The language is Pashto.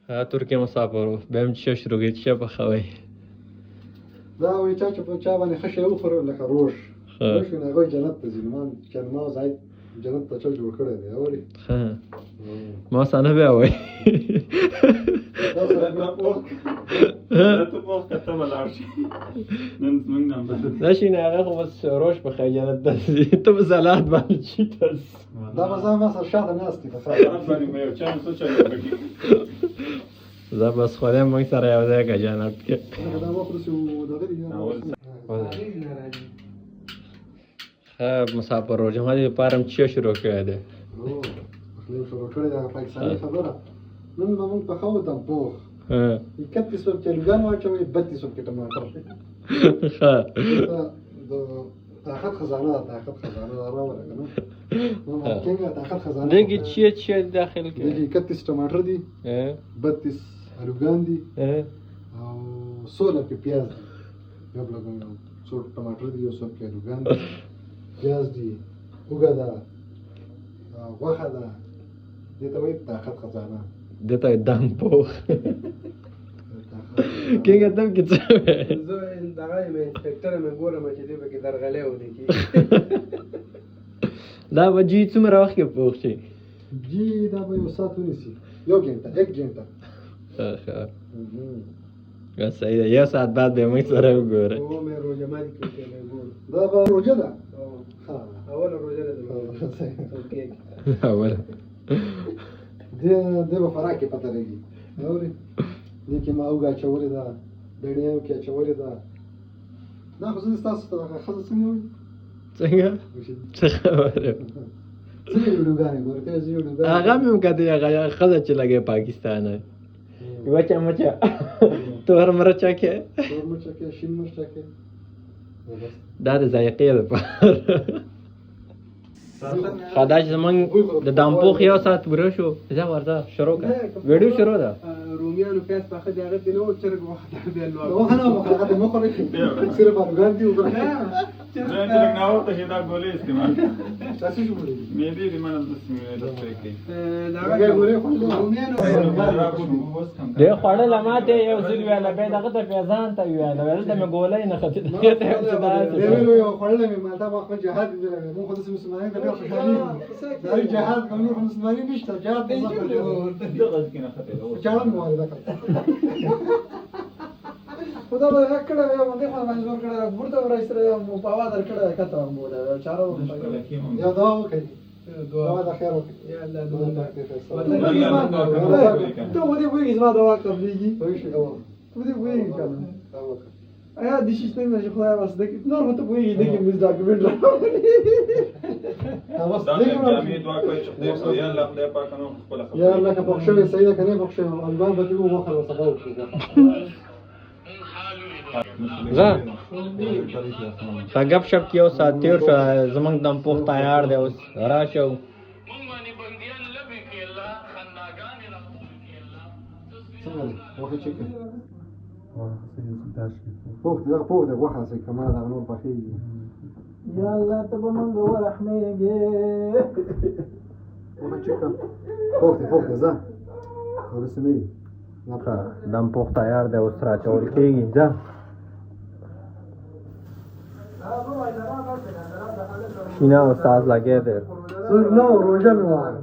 ها ترکیه مسافرو بهم چه شروع کړي چې په خوي دا وایي چې په چا باندې خشه وخورو لکه روش روش نه غوي جنت ته ځي نو چې ما زای جنت ته چا جوړ کړی دی اوري ها ما سانه بیا وای دا سره ته په کته ملار شي نن څنګه نام بدل دا شي نه هغه بس روش په خوي جنت ته ځي ته زلات باندې چی تاس دا مزه ما سره شاته ناستې په خلاص باندې مې یو چانس وچاله پکې زه بس خوري موږ سره یو ځای کې جنت کې دا وخت چې دغه دی ها مسافر روزه ما دې پارم چی شروع کړی دی نو خپل شروع کړی دا پاکستاني خبره نن موږ په خو دم پوخ ها 31 کې لګان واچوي 32 کې ټماټر ها طاقت خزانه راوړل کنه نو څنګه طاقت خزانه دغه چی داخل کې دغه 31 ټماټر دي 32 الوګان دي او 16 کې پیاز دي یو بلګون 16 ټماټر دي او 16 کې الوګان دي پیاز دي وګا دا واخه دا دته وایي طاقت خزانه دته دم پوخ کېږه دم کې څه زه دغه مې انسپکټر مې ګورم چې دې به کې درغلې ودی کی دا وجی څومره وخت کې پوخ شي جی دا به یو ساعت ونیسي یو غنټه 1 غنټه ښه صحیح ده یو ساعت بعد به موږ سره وګورو او مې روزه مالي کې مې ګور دا به روزه ده ها اول روزه ده اوکې اول دې به فراکه پته لګي اوري دې کې ما اوګه چولې ده دړیو کې چولې ده دا خو زه تاسو ته خاصه څنګه وي څنګه څه خبره څنګه وډوګانې ورته زه وډوګانې هغه مې کده هغه خزه چې لګي پاکستان وچا مچا تور مرچا کې شین مرچا کې دا د ذایقې لپاره خدای زمونږ د دامپوخ یو ساعت ورو شو زه ورته شروع کړ ویډیو شروع ده رومیانو پیاز پخه دی هغه دینو چرګ وخت دی نو هغه هغه مخ لري سره باندې دی وګورئ زه چې نه اوته دا ګولې استعمال تاسو شو وړي مې دې دې منل بس مې د پکې دا ګورې خو رومیانو دې خوړل ماته یو ځل ویل به دغه ته پیزان ته ویل ولته مې ګولې نه خته ته یو خوړل مې ماته په جهاد دی مو خو د مسلمانانو د خوشالي دا جهاد کوم مسلمانانو نشته جهاد دغه کې نه خته چاړه مواله ده خدا به کړه یو باندې خو باندې زور کړه ورته ورسره مو په واده کړه کته مو ده چارو یا دا وکړي دعا د خیر وکړي یا الله ته ودی وایي زما دعا کوي وایي شو ودی وایي کنه ایا د شي څنګه چې خدای واسه دګ نور مته وایي دګ مز ډاکومنت راوړي تاسو دې دعا کوي چې خدای یا الله خدای پاک نو خپل خبر یا الله که بخښوي سیده کنه بخښوي البان به دې وو خلاص سبا وکړي زه تا غب شپ کې یو ساعت تیر شو زمونږ دم پوخ تیار دی اوس راشو وخت چې پوخ دا وخت چې کمال دا نور پخې یا الله ته به مونږ ورحمېږي وخت چې پوخ ځه ورسمې دم پوخ تیار دی اوس راچول کېږي ځه شینا استاد لګې دی زه نو روزه مې وایي